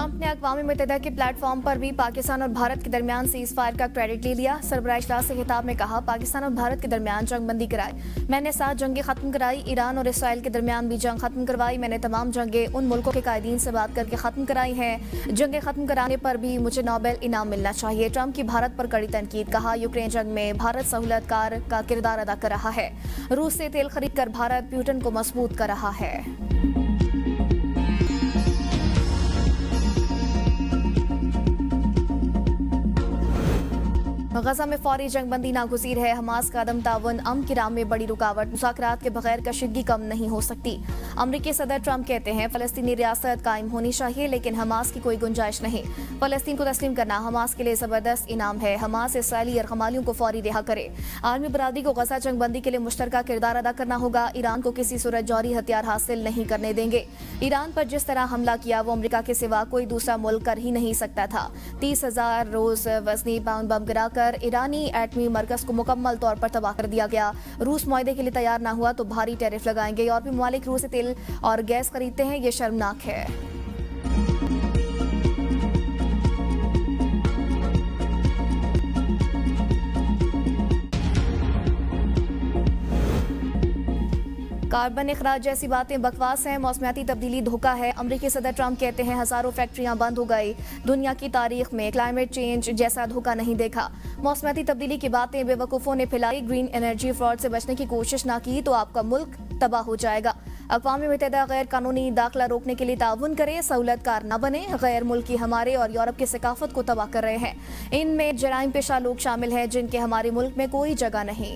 Trump ने अक़वाम मुत्तहिदा के platform पर भी पाकिस्तान और भारत के दरमियान सीज़ फायर का क्रेडिट ले लिया। सरबराह इजलास से खिताब में कहा, पाकिस्तान और भारत के दरमियान जंग बंदी कराई। मैंने 7 जंगें खत्म कराई। ईरान और इसराइल के दरमियान भी जंग खत्म करवाई। मैंने तमाम जंगें उन मुल्कों के कायदीन से बात करके खत्म कराई हैं। जंगें खत्म कराने पर भी मुझे नोबेल इनाम मिलना चाहिए। ट्रंप की भारत पर कड़ी तनकीद। कहा, यूक्रेन जंग में भारत सहूलतकार का किरदार अदा कर रहा है। रूस से तेल खरीद कर भारत पुतिन को मजबूत कर रहा है। गजा में फौरी जंगबंदी नागुज़ीर है। हमास का अदम ताउन अमन की राह में बड़ी रुकावट। मुज़ाकरात के बगैर कशीदगी कम नहीं हो सकती। अमरीकी सदर ट्रंप कहते हैं, फ़लस्तीनी रियासत कायम होनी चाहिए, लेकिन हमास की कोई गुंजाइश नहीं। फ़लस्तीन को तस्लीम करना हमास के लिए ज़बरदस्त इनाम है। हमास इसराइली यरगमालियों को फौरी रिहा करे। आलमी बरादरी को गजा जंगबंदी के लिए मुश्तरका किरदार अदा करना होगा। ईरान को किसी सूरत जौहरी हथियार हासिल नहीं करने देंगे। ईरान पर जिस तरह हमला किया वो अमरीका के सिवा कोई दूसरा मुल्क कर ही नहीं सकता था। 30,000 रोज वजनी पाउंड बम गिराकर ईरानी एटमी मरकज को मुकम्मल तौर पर तबाह कर दिया गया। रूस मुआहदे के लिए तैयार न हुआ तो भारी टैरिफ लगाएंगे। यूरोपीय ममालिक रूस से तेल और गैस खरीदते हैं, ये शर्मनाक है। कार्बन इखराज जैसी बातें बकवास हैं। मौसमियाती तब्दीली धोखा है। अमरीकी सदर ट्रंप कहते हैं, हजारों फैक्ट्रियां बंद हो गई। दुनिया की तारीख में क्लाइमेट चेंज जैसा धोखा नहीं देखा। मौसमियाती तब्दीली की बातें बेवकूफ़ों ने फैलाई। ग्रीन एनर्जी फ्रॉड से बचने की कोशिश ना की तो आपका मुल्क तबाह हो जाएगा। अक़वाम मुत्तहिदा गैर कानूनी दाखिला रोकने के लिए ताउन करे, सहूलतकार न बने। गैर मुल्की हमारे और यूरोप की सकाफत को तबाह कर रहे हैं। इनमें जराइम पेशा लोग शामिल हैं जिनके हमारे मुल्क में कोई जगह नहीं।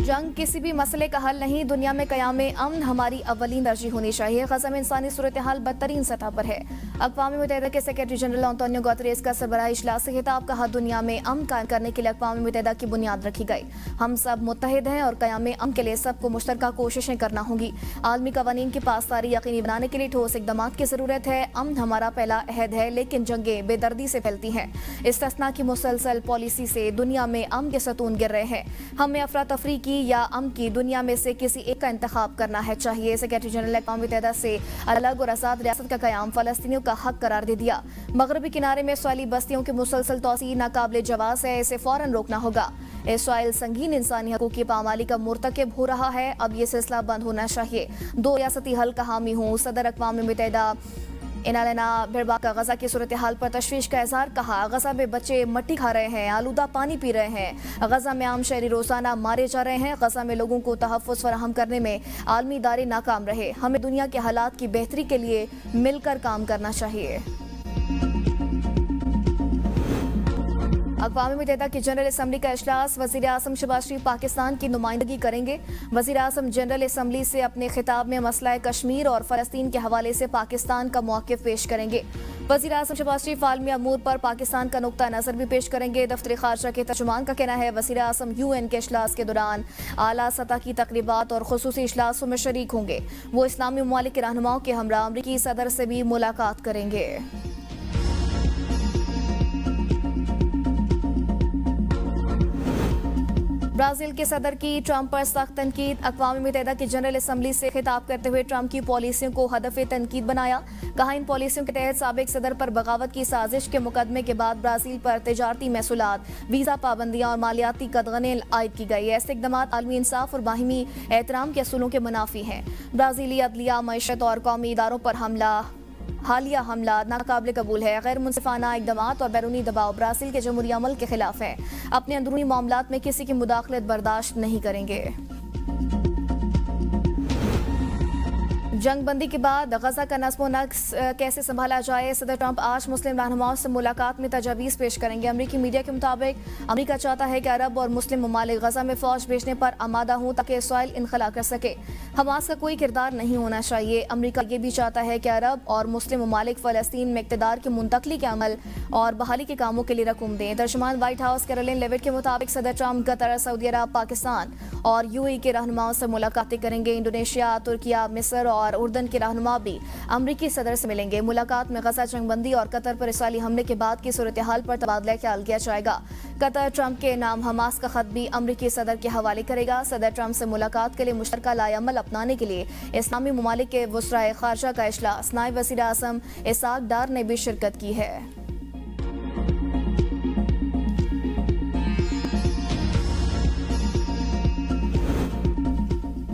जंग किसी भी मसले का हल नहीं। दुनिया में क़याम अमन हमारी अव्वलीन तरजीह होनी चाहिए। गजा में इंसानी सूरत हाल बदतरीन सतह पर है। अक़वाम मुत्तहिदा के सेक्रेटरी जनरल अंतोनियो गुतेरेस का सरबराह इजलास से खिताब। कहा, दुनिया में अमन कायम करने के लिए अक़वाम मुत्तहिदा की बुनियाद रखी गई। हम सब मुत्तहिद हैं और क़याम अमन के लिए सबको मुश्तरका कोशिशें करना होंगी। आलमी कवानीन की पासदारी यकीनी बनाने के लिए ठोस इक़दाम की ज़रूरत है। अमन हमारा पहला अहद है, लेकिन जंगें बेदर्दी से फैलती हैं। इस्तिस्ना की मुसलसल पॉलिसी से दुनिया में अमन के सतून गिर रहे हैं। हमें अफरा तफरी की या अमन की दुनिया में से किसी एक का इंतखाब करना है चाहिए। सेक्रेटरी जनरल अक़वाम मुत्तहिदा से अलग और आज़ाद रियासत का क़याम फ़लस्तीनियों का हक करार दे दिया। मगरबी किनारे में इसराइली बस्तियों की मुसलसल तोसी नाकाबिले जवाज़ है। इसे फ़ौरन रोकना होगा। इसराइल संगीन इंसानी हकूक़ की पामाली का मुर्तकिब हो रहा है। अब ये सिलसिला बंद होना चाहिए। 2 रियासती हल का हामी हूँ। सदर अक़वाम मुत्तहिदा इनालना बिरबा का गजा की सूरत हाल पर तशवीश का इजहार। कहा, गजा में बच्चे मट्टी खा रहे हैं, आलूदा पानी पी रहे हैं। गजा में आम शहरी रोजाना मारे जा रहे हैं। गजा में लोगों को तहफ़्फ़ुज़ फराहम करने में आलमी इदारे नाकाम रहे। हमें दुनिया के हालात की बेहतरी के लिए मिलकर काम करना चाहिए। अक़वाम मुत्तहिदा की जनरल असम्बली का इजलास। वज़ीर आज़म शहबाज शरीफ पाकिस्तान की नुमाइंदगी करेंगे। वज़ीर आज़म जनरल असम्बली से अपने खिताब में मसला कश्मीर और फ़लस्तीन के हवाले से पाकिस्तान का मौक़िफ़ पेश करेंगे। वज़ीर आज़म शहबाज शरीफ आलमी अमूर पर पाकिस्तान का नुक्ता नज़र भी पेश करेंगे। दफ्तर ख़ारजा के तर्जुमान का कहना है, वज़ीर आज़म UN के इजलास के दौरान आला सतह की तक़रीबात और ख़ुसूसी इजलासों में शरीक होंगे। वो इस्लामी ममालिक के रहनुमाओं के हमरा अमरीकी सदर से भी मुलाकात करेंगे। ब्राज़ील के सदर की ट्रंप पर सख्त तनकीद। अक़वाम मुत्तहिदा की जनरल असम्बली से खिताब करते हुए ट्रंप की पॉलिसियों को हदफ़ तनकीद बनाया। कहा, इन पॉलिसियों के तहत साबिक़ सदर पर बगावत की साजिश के मुकदमे के बाद ब्राज़ील पर तिजारती महसूलात, वीज़ा पाबंदियाँ और मालियाती कदगनें आयद की गई। ऐसे इक़दाम आलमी इंसाफ और बाहिमी एहतराम के असूलों के मुनाफी हैं। ब्राज़ीली अदलिया, मईशत और कौमी इदारों पर हालिया हमला नाकाबिले कबूल है। गैर मुनसिफाना इक़दाम और बैरूनी दबाव ब्राज़ील के जमहूरी अमल के खिलाफ है। अपने अंदरूनी मामलात में किसी की मुदाखलत बर्दाश्त नहीं करेंगे। जंगबंदी के बाद गजा का नस्ब व नक्स कैसे संभाला जाए। सदर ट्रंप आज मुस्लिम रहनुमाओं से मुलाकात में तजावीज़ पेश करेंगे। अमरीकी मीडिया के मुताबिक अमरीका चाहता है कि अरब और मुस्लिम ममालिक गजा में फ़ौज भेजने पर आमादा हों ताकि इसराइल इनखला कर सके। हमास का कोई किरदार नहीं होना चाहिए। अमरीका ये भी चाहता है कि अरब और मुस्लिम ममालिक फ़लस्तीन में इक़्तिदार की मुंतकली के अमल और बहाली के कामों के लिए रकूम दें। तर्जुमान व्हाइट हाउस कैरोलिन लेविट के मुताबिक सदर ट्रंप कतर, सऊदी अरब, पाकिस्तान और UAE के रहनुमाओं से मुलाकातें करेंगे। इंडोनेशिया, तुर्किया, मिस्र और पर उर्दन के रहनुमा भी अमरीकी सदर से मिलेंगे। मुलाकात में गजा जंगबंदी और कतर पर इसराइली हमले के बाद की सूरत हाल पर तबादला ख्याल किया जाएगा। कतर ट्रंप के नाम हमास का खत भी अमरीकी सदर के हवाले करेगा। सदर ट्रंप से मुलाकात के लिए मुश्तरका लाएअमल अपनाने के लिए इस्लामी ममालिक के वज़राए खारजा का इजलास, नायब वज़ीर आज़म इसाक डार ने भी शिरकत की है।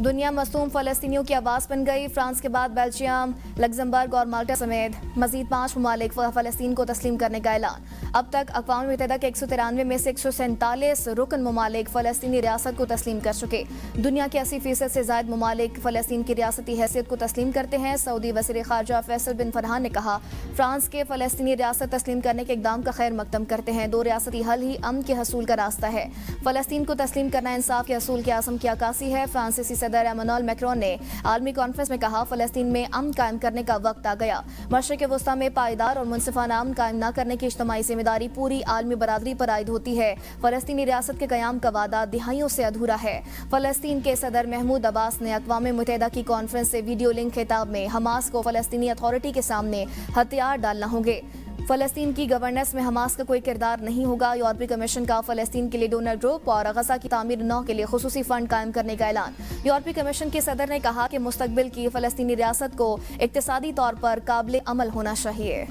दुनिया मसूम फ़लस्तीनियों की आवाज़ बन गई। फ्रांस के बाद बेल्जियम, लग्जमबर्ग और माल्टा समेत मजीद 5 ममालिक फ़लस्तीन को तस्लीम करने का ऐलान। अब तक अक़वाम मुत्तहिदा के 193 में से 147 रुकन ममालिक फ़लस्तीनी रियासत को तस्लीम कर चुके। दुनिया के 80% से ज़ायद ममालिक फ़लस्तीन की रियासती हैसियत को तस्लीम करते हैं। सऊदी वज़ीर ख़ारजा फैसल बिन फरहान ने कहा, फ्रांस के फ़लस्तीनी रियासत तस्लीम करने के इक़दाम का खैर मकदम करते हैं। 2 रियासती हल ही अमन के हसूल का रास्ता है। फ़लस्तीन को तस्लीम करना इंसाफ के असूल के आज़म की अक्कासी है। फ्रांसीसी सदर एमानुएल मैक्रोन ने आलमी कॉन्फ्रेंस में कहा, फ़लस्तीन में अमन कायम करने का वक्त आ गया। मशरिक़ वस्ता में पायदार और मुनसिफाना अमन कायम न करने की इज्तिमाई जिम्मेदारी पूरी आलमी बरादरी पर आयद होती है। फ़लस्तीनी रियासत के क़याम का वादा दिहाइयों से अधूरा है। फ़लस्तीन के सदर महमूद अब्बास ने अक़वाम मुत्तहिदा की कॉन्फ्रेंस से वीडियो लिंक खिताब में हमास को फ़लस्तीनी अथॉरिटी के सामने हथियार डालना होंगे। फ़लस्तीन की गवर्नेंस में हमास का कोई किरदार नहीं होगा। यूरोपीय कमीशन का फ़लस्तीन के लिए डोनर ग्रुप और गजा की तामीर 9 के लिए खुसूसी फंड कायम करने का ऐलान। यूरोपीय कमीशन के सदर ने कहा कि मुस्तकबिल की फ़लस्तीनी रियासत को इक़्तिसादी तौर पर काबिल अमल होना चाहिए।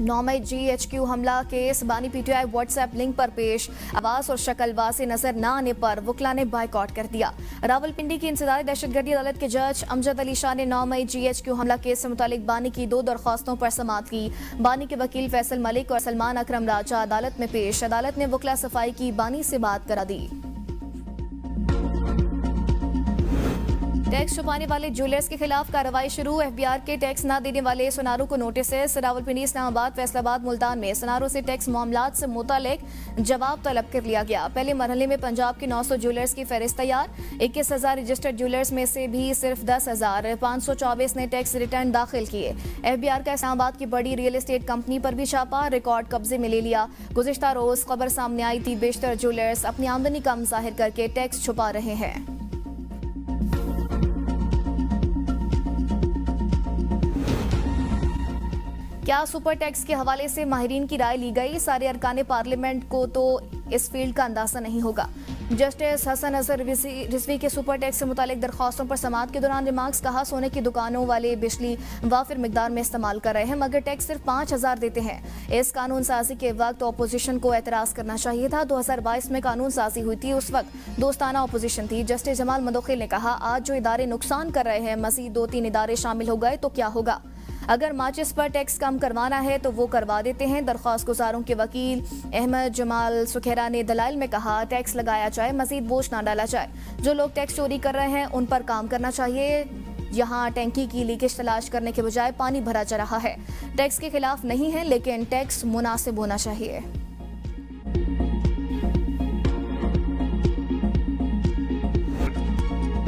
9 मई GHQ हमला केस बानी PTI व्हाट्सएप लिंक पर पेश आवाज़ और शक्ल वाज़ेह नजर न आने पर वकला ने बाइकआउट कर दिया। रावलपिंडी की इंसदादी दहशतगर्दी अदालत के जज अमजद अली शाह ने 9 मई GHQ हमला केस से मुतालिक बानी की 2 दरख्वास्तों पर समाअत की। बानी के वकील फैसल मलिक और सलमान अकरम राजा अदालत में पेश। अदालत ने वकला सफाई की, बानी से बात करा दी। टैक्स छुपाने वाले ज्वेलर्स के खिलाफ कार्रवाई शुरू। FBR के टैक्स न देने वाले सुनारों को नोटिस। रावलपिंडी, इस्लामाबाद, फैसलाबाद, मुल्तान में सुनारों से टैक्स मामलात से मुतालिक जवाब तलब कर लिया गया। पहले मरहले में पंजाब के 900 ज्वेलर्स की फहरिस्त तैयार। 21,000 रजिस्टर्ड ज्वेलर्स में से भी सिर्फ 10,524 ने टैक्स रिटर्न दाखिल किए। FBR का इस्लामाबाद की बड़ी रियल एस्टेट कंपनी पर भी छापा, रिकॉर्ड कब्जे में ले लिया। गुज़िश्ता रोज खबर सामने आई थी, बेशतर ज्वेलर्स अपनी आमदनी कम जाहिर करके टैक्स छुपा रहे हैं। क्या सुपर टैक्स के हवाले से माहिरीन की राय ली गई? सारे अरकान पार्लियामेंट को तो इस फील्ड का अंदाजा नहीं होगा। जस्टिस हसन अजहर रिजवी के सुपर टैक्स से मुतालिक दरख्वास्तों पर समाअत के दौरान रिमार्क्स कहा, सोने की दुकानों वाले बिजली वाफिर मिकदार में इस्तेमाल कर रहे हैं मगर टैक्स सिर्फ 5,000 देते हैं। इस कानून साजी के वक्त अपोजिशन को एतराज़ करना चाहिए था। 2022 में कानून साजी हुई थी, उस वक्त दोस्ताना अपोजिशन थी। जस्टिस जमाल मदोखिल ने कहा, आज जो इदारे नुकसान कर रहे हैं, मजीद 2-3 इदारे शामिल हो गए तो क्या होगा? अगर माचिस पर टैक्स कम करवाना है तो वो करवा देते हैं। दरख्वास्त गुजारों के वकील अहमद जमाल सुखेरा ने दलाइल में कहा, टैक्स लगाया जाए, मजीद बोझ ना डाला जाए। जो लोग टैक्स चोरी कर रहे हैं उन पर काम करना चाहिए। यहाँ टैंकी की लीकेज तलाश करने के बजाय पानी भरा जा रहा है। टैक्स के खिलाफ नहीं है, लेकिन टैक्स मुनासिब होना चाहिए।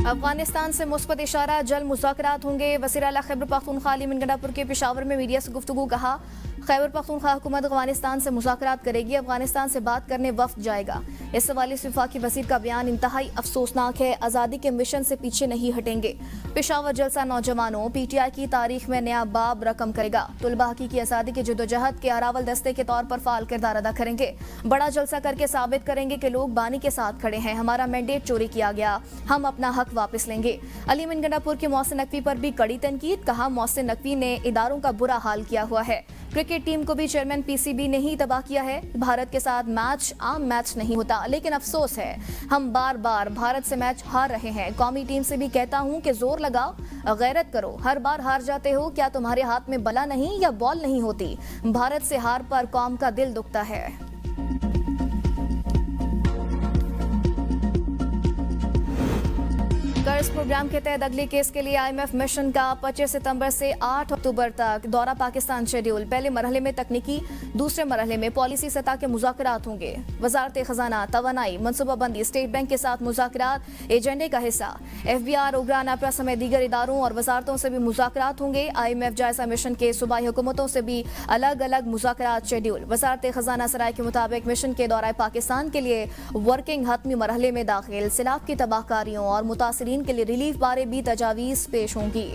अफगानिस्तान से मुस्बत इशारा, जल्द मुज़ाकरात होंगे। वज़ीर आला खैबर पख्तूनख्वा अली अमीन गंडापुर के पेशावर में मीडिया से गुफ्तगू। कहा, खैबर पख्तूनख्वा हुकूमत अफगानिस्तान से मुज़ाकरात करेगी, अफगानिस्तान से बात करने वफ्द जाएगा। इस हवाले से वफाकी वज़ीर का बयान इंतहाई अफसोसनाक है, आज़ादी के मिशन से पीछे नहीं हटेंगे। पेशावर जलसा नौजवानों PTI की तारीख में नया बाब रकम करेगा। तुलबा हकीकी आज़ादी की जदोजहद के अरावल दस्ते के तौर पर फाल किरदार अदा करेंगे। बड़ा जलसा करके साबित करेंगे कि लोग बानी के साथ खड़े हैं। हमारा मैंडेट चोरी किया गया, हम अपना हक वापस लेंगे। अली अमीन गंडापुर के मोहसिन नकवी पर भी कड़ी तनकीद। कहा, मोहसिन नकवी ने इदारों का बुरा हाल किया हुआ है। क्रिकेट टीम को भी चेयरमैन PCB ने ही तबाह किया है। भारत के साथ मैच आम मैच नहीं होता, लेकिन अफसोस है हम बार बार भारत से मैच हार रहे हैं। कौमी टीम से भी कहता हूं कि जोर लगाओ, गैरत करो, हर बार हार जाते हो। क्या तुम्हारे हाथ में बला नहीं या बॉल नहीं होती? भारत से हार पर कौम का दिल दुखता है। कर्ज इस प्रोग्राम के तहत अगले केस के लिए IMF मिशन का 25 सितंबर से 8 अक्टूबर तक दौरा पाकिस्तान शेड्यूल। पहले मरहले में तकनीकी, दूसरे मरहले में पॉलिसी सतह के मुज़ाकरात होंगे। वजारत खजाना, तवानाई, मनसूबाबंदी, स्टेट बैंक के साथ मुज़ाकरात एजेंडे का हिस्सा। FBR, ओगरा, नापरा समेत दीगर इदारों और वजारतों से भी मुज़ाकरात होंगे। IMF जायजा मिशन के सूबाई हुकूमतों से भी अलग अलग मुज़ाकरात शेड्यूल। वजारत खजाना सराय के मुताबिक मिशन के दौरान पाकिस्तान के लिए वर्किंग हतमी मरहले में दाखिल सैलाब की तबाहकारियों और मुतासरीन के लिए रिलीफ बारे भी तजावीज़ पेश होंगी।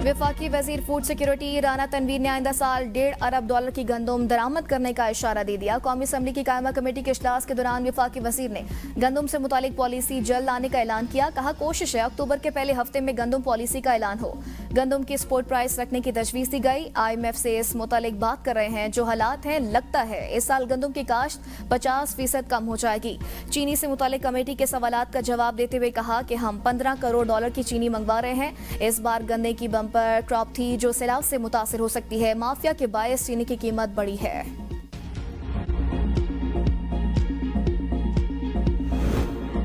वफाकी वजीर फूड सिक्योरिटी राना तनवीर ने आइंदा साल $1.5 अरब की गंदम दरामद करने का इशारा दे दिया। कौमी असम्बली की कायमा कमेटी के इजलास के दौरान वफाकी वजीर ने गंदम से मुतालिक पॉलिसी जल्द लाने का ऐलान किया। कहा, कोशिश है अक्टूबर के पहले हफ्ते में गंदम पॉलिसी का ऐलान हो। गंदम की स्पोर्ट प्राइस रखने की तजवीज़ दी गई। IMF से इस मुतालिक बात कर रहे हैं। जो हालात हैं, लगता है इस साल गंदम की काश्त 50% कम हो जाएगी। चीनी से मुतालिक कमेटी के सवालात का जवाब देते हुए कहा कि हम $15 करोड़ की चीनी मंगवा रहे हैं। इस बार गन्ने की बम्पर क्रॉप थी जो सैलाब से मुतासिर हो सकती है। माफिया के बायस चीनी की कीमत बढ़ी है।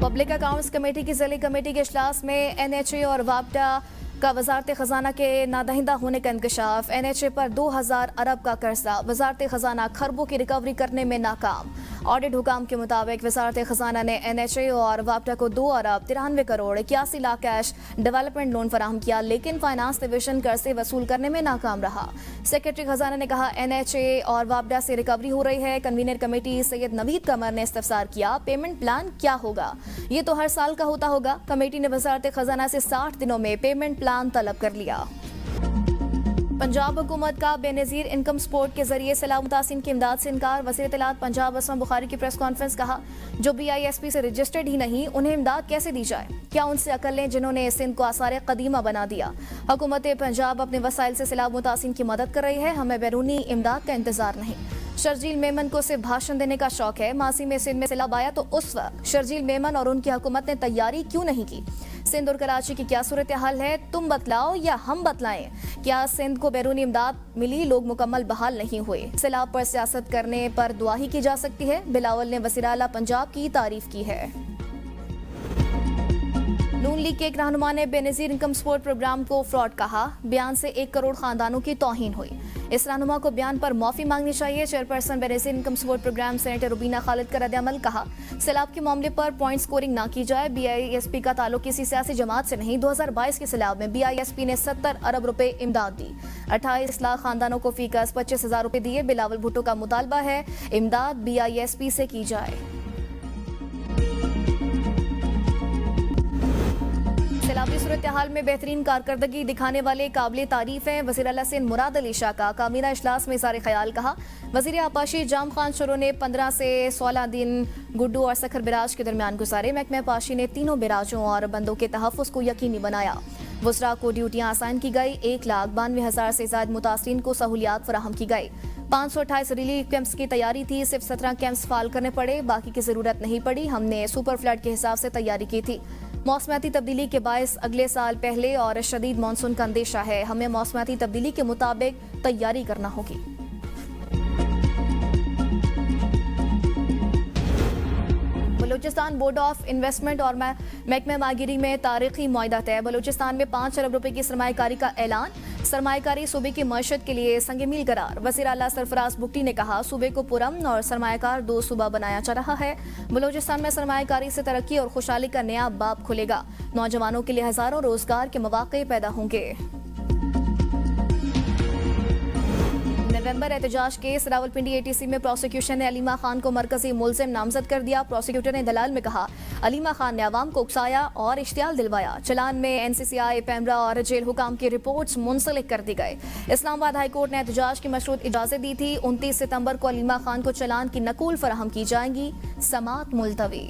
पब्लिक अकाउंट्स कमेटी की जिले कमेटी के इजलास में NHA और वापडा का वजारत खजाना के नादहिंदा होने का इंकशाफ। NHA पर 2000 अरब का कर्जा, वजारत खजाना खरबों की रिकवरी करने में नाकाम। ऑडिट हुकाम के मुताबिक वजारत खजाना ने NHA और वापडा को 2 अरब 93 crore 81 lakh cash development loan फराहम किया, लेकिन फाइनेंस डिवीजन कर्जे वसूल करने में नाकाम रहा। सेक्रेटरी खजाना ने कहा, NHA और वापडा से रिकवरी हो रही है। कन्वीनर कमेटी सैयद नवीद कमर ने इस्तफसार किया, पेमेंट प्लान क्या होगा? ये तो हर साल का होता होगा। कमेटी ने वजारत खजाना से 60 दिनों में पेमेंट प्लान तलब कर लिया। पंजाब हुकूमत का बेनजीर इनकम सपोर्ट के जरिए सैलाब मुतासिन की इमदाद से इनकार। वज़ीर इत्तलात पंजाब असलम बुखारी की प्रेस कॉन्फ्रेंस। कहा, जो BISP से रजिस्टर्ड ही नहीं, उन्हें इमदाद कैसे दी जाए? क्या उनसे अकल लें जिन्होंने सिंध को आसार कदीमा बना दिया? हुकूमत पंजाब अपने वसाइल से सैलाब मुतासिन की मदद कर रही है। हमें बैरूनी इमदाद का इंतजार नहीं। शर्जील मेमन को सिर्फ भाषण देने का शौक है। मासी में सिंध में सैलाब आया तो उस वक्त शर्जील मेमन और उनकी हुकूमत ने तैयारी क्यों नहीं की? सिंध और कराची की क्या सूरत हाल है, तुम बतलाओ या हम बतलाएं? क्या सिंध को बैरूनी इमदाद मिली? लोग मुकम्मल बहाल नहीं हुए। सैलाब पर सियासत करने पर दुआ ही की जा सकती है। बिलावल ने वज़ीर आला पंजाब की तारीफ की है। नून लीग के एक रहनुमा ने बेनजीर इनकम सपोर्ट प्रोग्राम को फ्रॉड कहा। बयान से 1 करोड़ खानदानों की तौहीन हुई। इस रहनुमा को बयान पर माफी मांगनी चाहिए। Chairperson Benazir income support programme senator Rubina Khalid का रद्द-ए-अमल। कहा, सैलाब के मामले पर पॉइंट स्कोरिंग ना की जाए। BISP का ताल्लुक किसी सियासी जमात से नहीं। 2022 के सैलाब में BISP ने 70 अरब रुपए इमदाद दी। 28 लाख खानदानों को फीकस 25,000 रुपए दिए। बिलावल भुट्टो का मुतालबा है इमदाद BISP से की जाए। सैलाबी सूरत हाल में बेहतरीन कारकर्दगी दिखाने वाले काबिल तारीफ हैं। वज़ीर आला सिंध मुराद अली शाह का काबीना इजलास में इज़हार ख्याल। कहा, वज़ीर आपाशी जाम खान शुरू ने 15 से 16 दिन गुड्डू और सखर बिराज के दरमियान गुजारे। महकमा पाशी ने तीनों बिराजों और बंदों के तहफ़्फ़ुज़ को यकीनी बनाया। वज़रा को ड्यूटियाँ आसान की गई। 1,92,000 से ज़्यादा मुतासरीन को सहूलियात फराहम की गई। 528 रिलीफ कैंप्स की तैयारी थी। सिर्फ 17 कैंप्स फाल करने पड़े, बाकी की ज़रूरत नहीं पड़ी। हमने सुपर फ्लड के हिसाब से तैयारी की थी। मौसमियाती तब्दीली के बायस अगले साल पहले और शदीद मानसून का अंदेशा है। हमें मौसमियाती तब्दीली के मुताबिक तैयारी करना होगी। बलूचिस्तान बोर्ड ऑफ इन्वेस्टमेंट और महकमा माहिरी में तारीखी मुआहदा तय। बलूचिस्तान में 5 अरब रुपए की सरमायाकारी का ऐलान। सरमायाकारी सूबे की मईशत के लिए संग मील करार। वज़ीर आला सरफराज बुगटी ने कहा, सूबे को पुरअमन और सरमायाकार 2 सूबा बनाया जा रहा है। बलूचिस्तान में सरमायाकारी से तरक्की और खुशहाली का नया बाब खुलेगा। नौजवानों के लिए हजारों रोजगार के मौके पैदा होंगे। नवंबर एहतजाज केस। रावलपिंडी ATC में प्रोसिक्यूशन ने अलीमा खान को मरकजी मुलजिम नामजद कर दिया। प्रोसिक्यूटर ने दलाल में कहा, अलीमा खान ने अवाम को उकसाया और इश्तियाल दिलवाया। चलान में NCCI, पैमरा और जेल हुकाम की रिपोर्ट्स मुंसलिक कर दी गई। इस्लामाबाद हाई कोर्ट ने एहतजाज की मशरूत इजाजत दी थी। 29 सितंबर को अलीमा खान को चलान की नकूल फराहम की जाएंगी। समात मुलतवी।